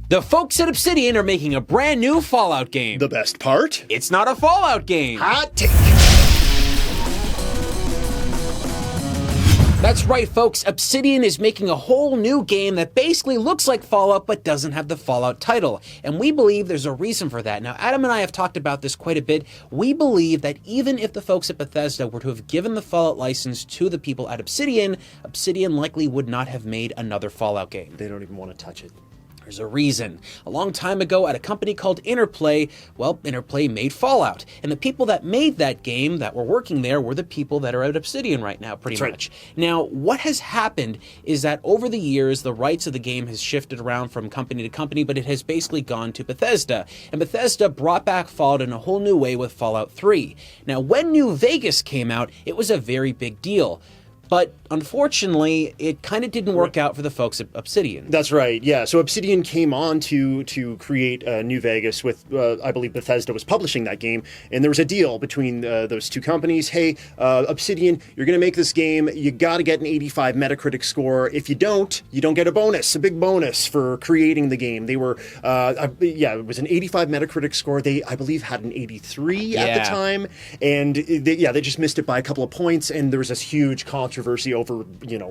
The folks at Obsidian are making a brand new Fallout game. The best part? It's not a Fallout game. Hot take. That's right, folks. Obsidian is making a whole new game that basically looks like Fallout but doesn't have the Fallout title. And we believe there's a reason for that. Now, Adam and I have talked about this quite a bit. We believe that even if the folks at Bethesda were to have given the Fallout license to the people at Obsidian, Obsidian likely would not have made another Fallout game. They don't even want to touch it. There's a reason. A long time ago at a company called Interplay, well, Interplay made Fallout. And the people that made that game that were working there were the people that are at Obsidian right now, pretty much. Now, what has happened is that over the years, the rights of the game has shifted around from company to company, but it has basically gone to Bethesda. And Bethesda brought back Fallout in a whole new way with Fallout 3. Now, when New Vegas came out, it was a very big deal. But unfortunately, it kind of didn't work out for the folks at Obsidian. That's right, yeah. So Obsidian came on to create New Vegas with, I believe Bethesda was publishing that game, and there was a deal between those two companies. Hey, Obsidian, you're going to make this game, you got to get an 85 Metacritic score. If you don't get a bonus, a big bonus for creating the game. They were, it was an 85 Metacritic score. They, I believe, had an 83 at the time, and they just missed it by a couple of points, and there was this huge controversy over,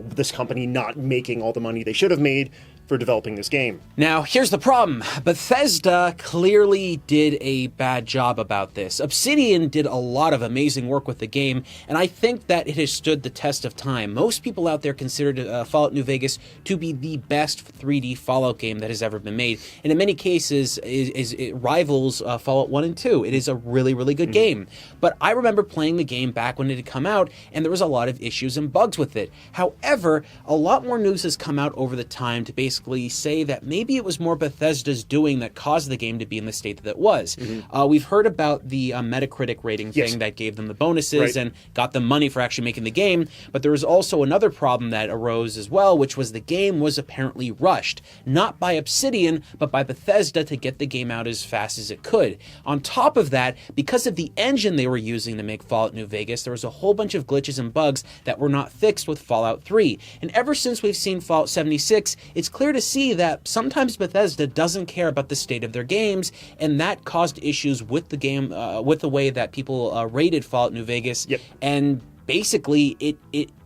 this company not making all the money they should have made for developing this game. Now, here's the problem. Bethesda clearly did a bad job about this. Obsidian did a lot of amazing work with the game, and I think that it has stood the test of time. Most people out there consider Fallout New Vegas to be the best 3D Fallout game that has ever been made, and in many cases, it rivals Fallout 1 and 2. It is a really, really good game. But I remember playing the game back when it had come out, and there was a lot of issues and bugs with it. However, a lot more news has come out over the time to basically say that maybe it was more Bethesda's doing that caused the game to be in the state that it was. We've heard about the Metacritic rating thing that gave them the bonuses and got them money for actually making the game, but there was also another problem that arose as well, which was the game was apparently rushed, not by Obsidian, but by Bethesda to get the game out as fast as it could. On top of that, because of the engine they were using to make Fallout New Vegas, there was a whole bunch of glitches and bugs that were not fixed with Fallout 3. And ever since we've seen Fallout 76, it's clear to see that sometimes Bethesda doesn't care about the state of their games, and that caused issues with the game, with the way that people rated Fallout New Vegas. And basically,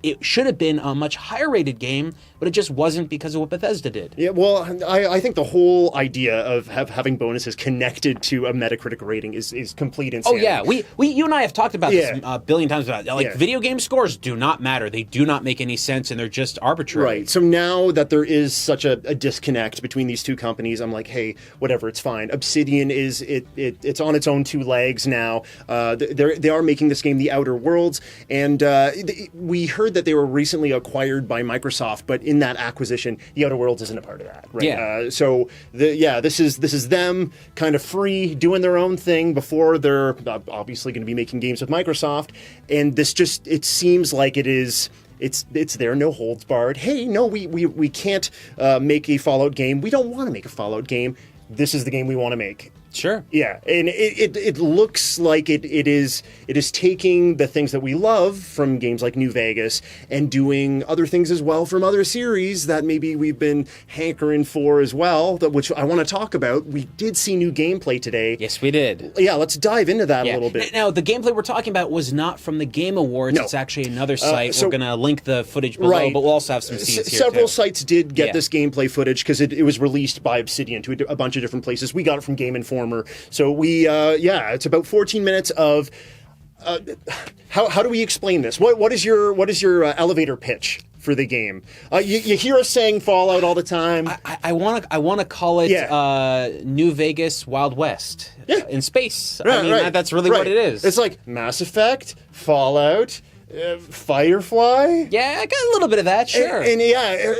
it should have been a much higher rated game, but it just wasn't because of what Bethesda did. Yeah, well, I think the whole idea of having bonuses connected to a Metacritic rating is complete insanity. Oh yeah, you and I have talked about this a billion times about video game scores do not matter. They do not make any sense, and they're just arbitrary. Right. So now that there is such a disconnect between these two companies, I'm like, hey, whatever, it's fine. Obsidian it's on its own two legs now. They are making this game, The Outer Worlds, and we heard that they were recently acquired by Microsoft, but in that acquisition, The Outer Worlds isn't a part of that, right? Yeah. So this is them kind of free doing their own thing before they're obviously going to be making games with Microsoft, and this just it seems like it's there, no holds barred. Hey, no, we can't make a Fallout game. We don't want to make a Fallout game. This is the game we want to make. Sure. Yeah, and it looks like it is taking the things that we love from games like New Vegas and doing other things as well from other series that maybe we've been hankering for as well, which I want to talk about. We did see new gameplay today. Yes, we did. Yeah, let's dive into that a little bit. Now, the gameplay we're talking about was not from the Game Awards. No. It's actually another site. We're going to link the footage below, but we'll also have some scenes here, Several too. sites did get this gameplay footage because it was released by Obsidian to a bunch of different places. We got it from Game Informer. So it's about 14 minutes of how do we explain this? What is your elevator pitch for the game? You hear us saying Fallout all the time. I want to call it New Vegas Wild West in space. That's really what it is. It's like Mass Effect, Fallout, Firefly. Yeah, I got a little bit of that, sure. And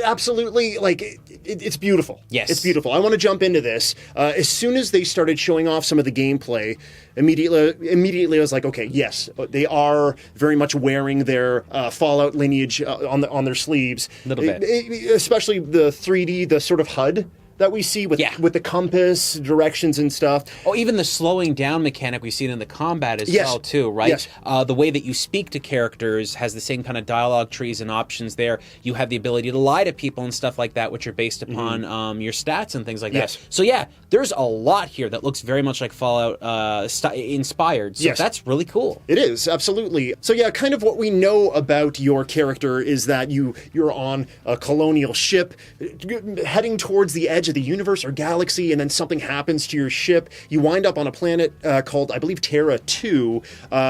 absolutely, like it's beautiful. Yes, it's beautiful. I want to jump into this. As soon as they started showing off some of the gameplay, immediately I was like, okay, yes, they are very much wearing their Fallout lineage on their sleeves. A little bit, especially the 3D, the sort of HUD. that we see with Yeah. with the compass directions and stuff. Oh, even the slowing down mechanic we've seen in the combat as Yes. well, too, right? Yes. The way that you speak to characters has the same kind of dialogue trees and options there. You have the ability to lie to people and stuff like that, which are based upon your stats and things like Yes. that. So yeah, there's a lot here that looks very much like Fallout inspired. So Yes. that's really cool. It is, absolutely. So yeah, kind of what we know about your character is that you're on a colonial ship heading towards the edge of the universe or galaxy, and then something happens to your ship. You wind up on a planet called, I believe, Terra 2.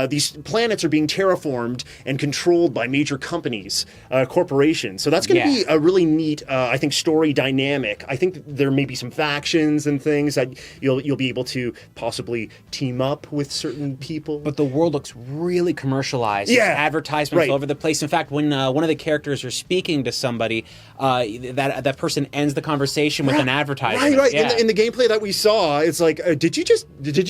These planets are being terraformed and controlled by major companies, corporations. So that's going to Yeah. be a really neat, I think, story dynamic. I think there may be some factions and things that you'll be able to possibly team up with certain people. But the world looks really commercialized. Yeah. There's advertisements Right. all over the place. In fact, when one of the characters are speaking to somebody, that person ends the conversation with an advertisement. Right. Yeah. In the gameplay that we saw, it's like, did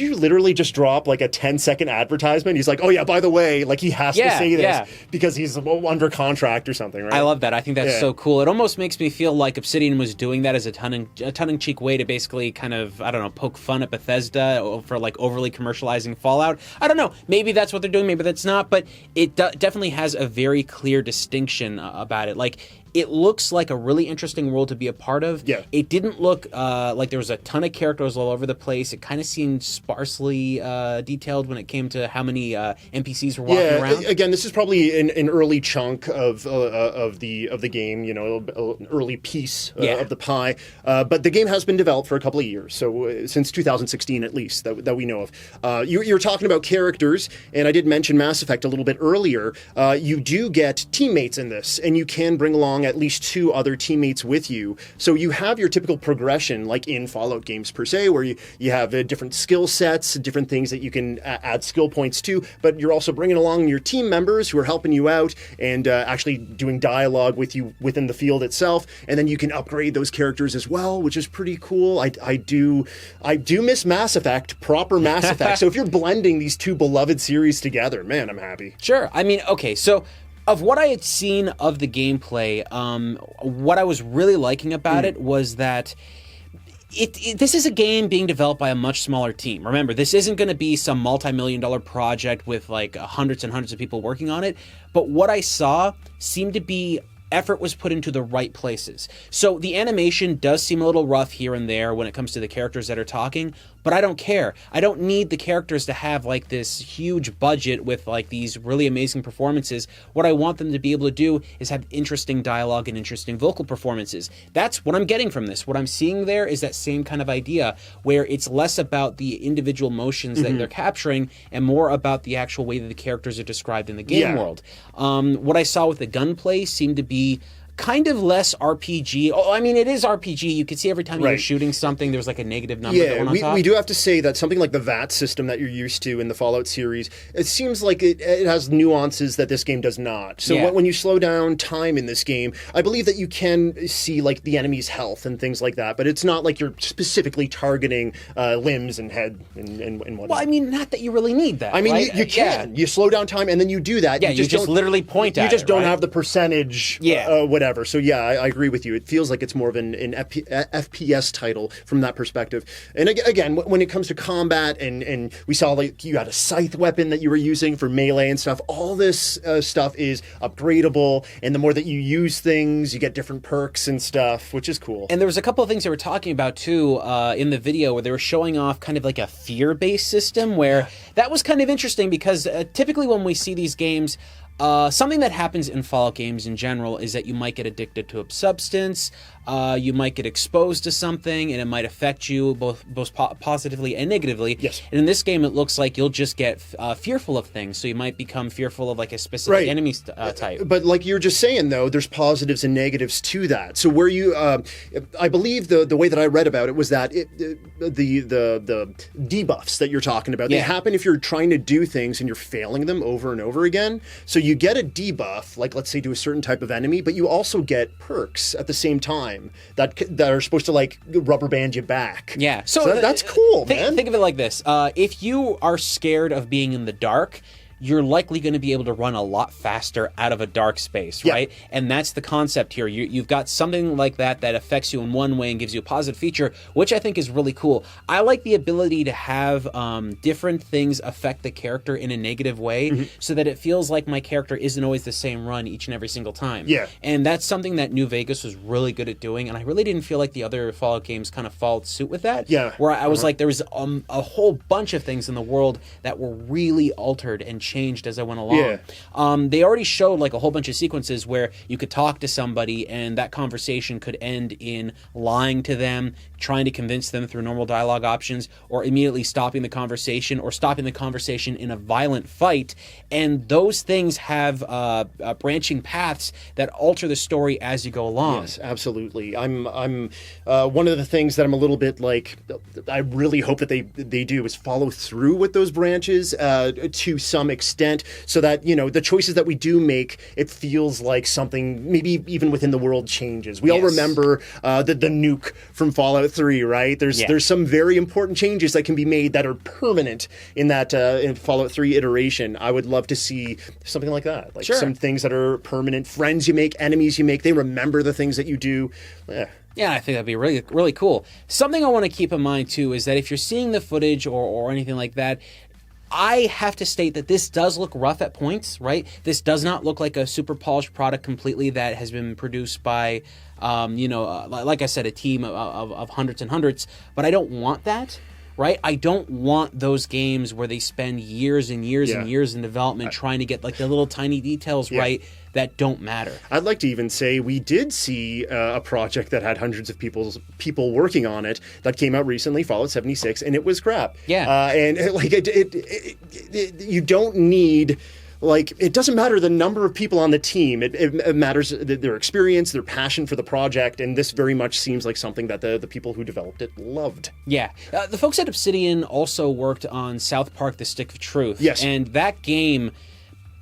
you literally just drop like a 10-second advertisement? He's like, oh yeah, by the way, like he has to Yeah, say this yeah. because he's under contract or something, right? I love that. I think that's Yeah. so cool. It almost makes me feel like Obsidian was doing that as a tongue-in-cheek way to basically kind of, I don't know, poke fun at Bethesda for like overly commercializing Fallout. I don't know. Maybe that's what they're doing. Maybe that's not. But it definitely has a very clear distinction about it. Like, it looks like a really interesting world to be a part of. Yeah. It didn't look like there was a ton of characters all over the place. It kind of seemed sparsely detailed when it came to how many NPCs were walking around. Again, this is probably an early chunk of the game, you know, an early piece of the pie. But the game has been developed for a couple of years, so since 2016 at least, that we know of. You're talking about characters, and I did mention Mass Effect a little bit earlier. You do get teammates in this, and you can bring along at least 2 other teammates with you. So you have your typical progression, like in Fallout games per se, where you have different skill sets, different things that you can add skill points to, but you're also bringing along your team members who are helping you out and actually doing dialogue with you within the field itself. And then you can upgrade those characters as well, which is pretty cool. I do miss Mass Effect, proper Mass Effect. So if you're blending these 2 beloved series together, man, I'm happy. Sure. I mean, okay, so of what I had seen of the gameplay, what I was really liking about it was that this is a game being developed by a much smaller team. Remember, this isn't going to be some multi-million-dollar project with like hundreds and hundreds of people working on it. But what I saw seemed to be effort was put into the right places. So the animation does seem a little rough here and there when it comes to the characters that are talking, but I don't care. I don't need the characters to have like this huge budget with like these really amazing performances. What I want them to be able to do is have interesting dialogue and interesting vocal performances. That's what I'm getting from this. What I'm seeing there is that same kind of idea where it's less about the individual motions that they're capturing and more about the actual way that the characters are described in the game world. What I saw with the gunplay seemed to be kind of less RPG. Oh, I mean, it is RPG. You can see every time you were shooting something, there's like a negative number that went on top. We do have to say that something like the VAT system that you're used to in the Fallout series, it seems like it has nuances that this game does not. So when you slow down time in this game, I believe that you can see like the enemy's health and things like that, but it's not like you're specifically targeting limbs and head and whatnot. Well, I mean, not that you really need that. I mean, right? you can. You slow down time and then you do that. Yeah, you just literally point at it. You just don't right? have the percentage, whatever. So yeah, I agree with you. It feels like it's more of an FPS title from that perspective. And again, when it comes to combat, and we saw like you had a scythe weapon that you were using for melee and stuff. All this stuff is upgradable, and the more that you use things, you get different perks and stuff, which is cool. And there was a couple of things they were talking about too in the video where they were showing off kind of like a fear-based system where that was kind of interesting because typically when we see these games, something that happens in Fallout games in general is that you might get addicted to a substance, you might get exposed to something, and it might affect you both positively and negatively. Yes. And in this game, it looks like you'll just get fearful of things, so you might become fearful of like a specific enemy type. But like you're just saying, though, there's positives and negatives to that. So where you, I believe the way that I read about it was that the debuffs that you're talking about, they happen if you're trying to do things and you're failing them over and over again. So you get a debuff, like let's say to a certain type of enemy, but you also get perks at the same time that are supposed to like rubber band you back. Yeah. So that's cool, man. Think of it like this. If you are scared of being in the dark, you're likely going to be able to run a lot faster out of a dark space, right? And that's the concept here. You've got something like that affects you in one way and gives you a positive feature, which I think is really cool. I like the ability to have different things affect the character in a negative way, so that it feels like my character isn't always the same run each and every single time. And that's something that New Vegas was really good at doing, and I really didn't feel like the other Fallout games kind of followed suit with that. Where I was like, there was a whole bunch of things in the world that were really altered and changed as I went along. They already showed like a whole bunch of sequences where you could talk to somebody and that conversation could end in lying to them, trying to convince them through normal dialogue options, or immediately stopping the conversation, or stopping the conversation in a violent fight. And those things have branching paths that alter the story as you go along. Yes, absolutely. I'm one of the things that I'm a little bit like, I really hope that they do is follow through with those branches to some extent, so that, you know, the choices that we do make, it feels like something maybe even within the world changes. We all remember the nuke from Fallout 3, right? There's some very important changes that can be made that are permanent in that in Fallout 3 iteration. I would love to see something like that, like some things that are permanent. Friends you make, enemies you make, they remember the things that you do. Yeah, I think that'd be really, really cool. Something I want to keep in mind, too, is that if you're seeing the footage or anything like that, I have to state that this does look rough at points, right? This does not look like a super polished product completely that has been produced by, like I said, a team of hundreds and hundreds, but I don't want that. Right? I don't want those games where they spend years and years and years in development trying to get like the little tiny details right that don't matter. I'd like to even say we did see a project that had hundreds of people working on it that came out recently, Fallout 76, and it was crap. And like you don't need. Like, it doesn't matter the number of people on the team. It matters their experience, their passion for the project, and this very much seems like something that the people who developed it loved. Yeah. The folks at Obsidian also worked on South Park: The Stick of Truth. Yes. And that game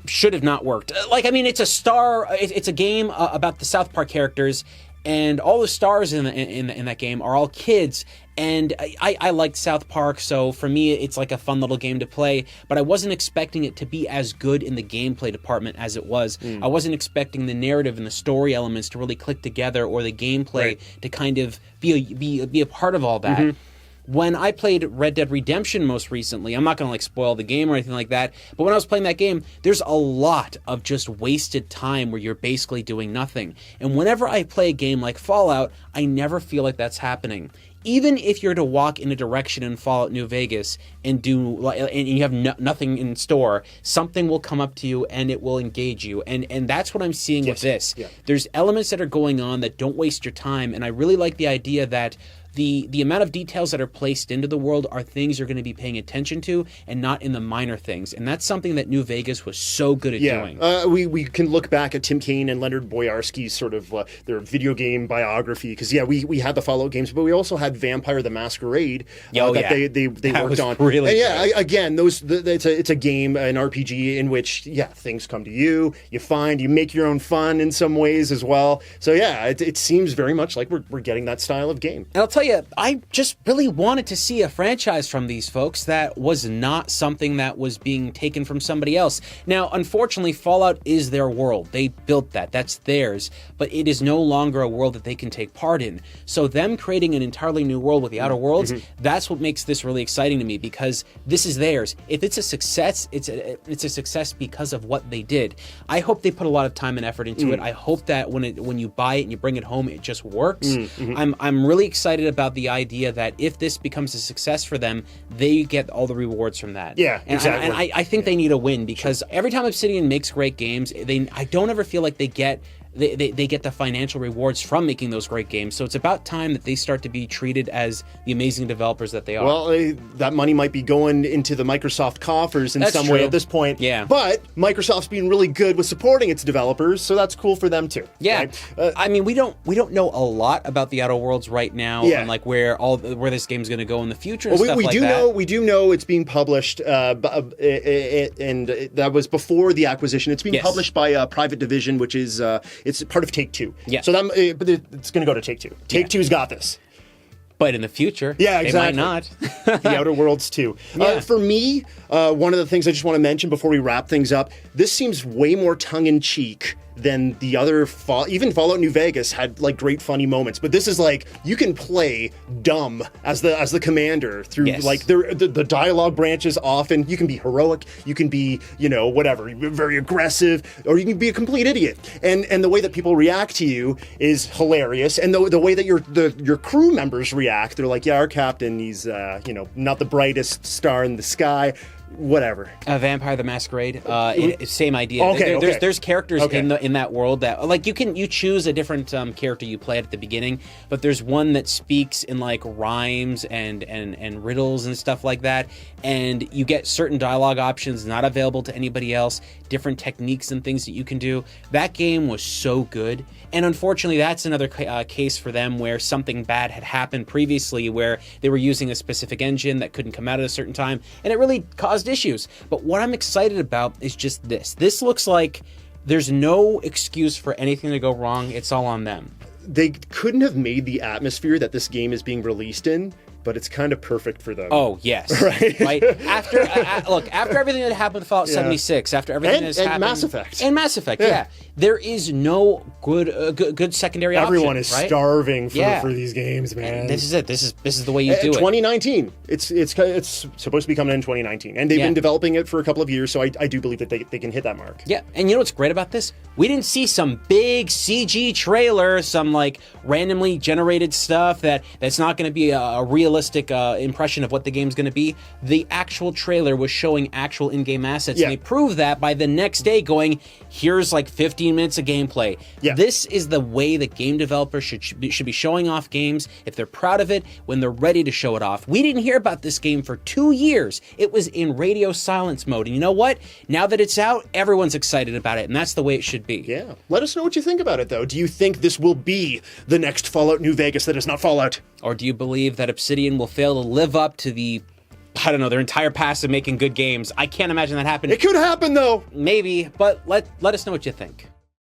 should have not worked. Like, I mean, it's a game about the South Park characters, and all the stars in that game are all kids. And I liked South Park, so for me, it's like a fun little game to play, but I wasn't expecting it to be as good in the gameplay department as it was. I wasn't expecting the narrative and the story elements to really click together, or the gameplay to kind of be a part of all that. When I played Red Dead Redemption most recently, I'm not going to like spoil the game or anything like that, but when I was playing that game, there's a lot of just wasted time where you're basically doing nothing. And whenever I play a game like Fallout, I never feel like that's happening. Even if you're to walk in a direction in Fallout New Vegas and you have nothing in store, something will come up to you and it will engage you. And that's what I'm seeing with this. There's elements that are going on that don't waste your time, and I really like the idea that the amount of details that are placed into the world are things you're going to be paying attention to, and not in the minor things. And that's something that New Vegas was so good at doing. We can look back at Tim Kaine and Leonard Boyarsky's sort of their video game biography, because we had the Fallout games, but we also had Vampire the Masquerade they worked on. Really again, it's a game, an RPG in which things come to you, you make your own fun in some ways as well. So it seems very much like we're getting that style of game. And I'll tell you, I just really wanted to see a franchise from these folks that was not something that was being taken from somebody else. Now, unfortunately, Fallout is their world. They built that. That's theirs. But it is no longer a world that they can take part in. So them creating an entirely new world with the Outer Worlds, that's what makes this really exciting to me, because this is theirs. If it's a success, it's a success because of what they did. I hope they put a lot of time and effort into it. I hope that when you buy it and you bring it home, it just works. I'm really excited about the idea that if this becomes a success for them, they get all the rewards from that. Exactly. And I think they need a win, because every time Obsidian makes great games, I don't ever feel like they get the financial rewards from making those great games. So it's about time that they start to be treated as the amazing developers that they are. Well, that money might be going into the Microsoft coffers in some way at this point. But Microsoft's being really good with supporting its developers, so that's cool for them too. Right? I mean, we don't know a lot about the Outer Worlds right now, and like where this game's going to go in the future. And stuff like that. We do know it's being published, and that was before the acquisition. It's being published by Private Division, which is it's part of Take-Two. So but it's going to go to Take-Two. Take-Two's got this. But in the future, Yeah, exactly. they might not. The Outer Worlds too. Yeah. For me, one of the things I just want to mention before we wrap things up, this seems way more tongue-in-cheek than the other even Fallout New Vegas had like great funny moments, but this is like you can play dumb as the commander through Yes. like the dialogue branches often. You can be heroic, you can be whatever, very aggressive, or you can be a complete idiot. And the way that people react to you is hilarious, and the way that your crew members react, they're like, yeah, our captain, he's not the brightest star in the sky. Whatever. Vampire the Masquerade, same idea. Okay, There's characters Okay. in that world that like you choose a different character you play at the beginning, but there's one that speaks in like rhymes and riddles and stuff like that, and you get certain dialogue options not available to anybody else, different techniques and things that you can do. That game was so good, and unfortunately that's another case for them where something bad had happened previously where they were using a specific engine that couldn't come out at a certain time, and it really caused issues. But what I'm excited about is just this. This looks like there's no excuse for anything to go wrong. It's all on them. They couldn't have made the atmosphere that this game is being released in, but it's kind of perfect for them. Oh, yes. Right? After after everything that happened with Fallout 76, after everything that's happened... And Mass Effect. And Mass Effect, yeah. There is no good secondary option. Everyone is right? starving for these games, man. And this is it. This is the way you do it. 2019. It's supposed to be coming in 2019. And they've been developing it for a couple of years, so I do believe that they can hit that mark. Yeah, and you know what's great about this? We didn't see some big CG trailer, some like randomly generated stuff that's not going to be a realistic impression of what the game's going to be. The actual trailer was showing actual in-game assets, and they proved that by the next day going, here's like 15 minutes of gameplay. Yeah. This is the way that game developers should be showing off games if they're proud of it, when they're ready to show it off. We didn't hear about this game for 2 years. It was in radio silence mode, and you know what? Now that it's out, everyone's excited about it, and that's the way it should be. Yeah. Let us know what you think about it, though. Do you think this will be the next Fallout New Vegas that is not Fallout? Or do you believe that Obsidian will fail to live up to their entire past of making good games? I can't imagine that happening. It could happen, though. Maybe, but let us know what you think.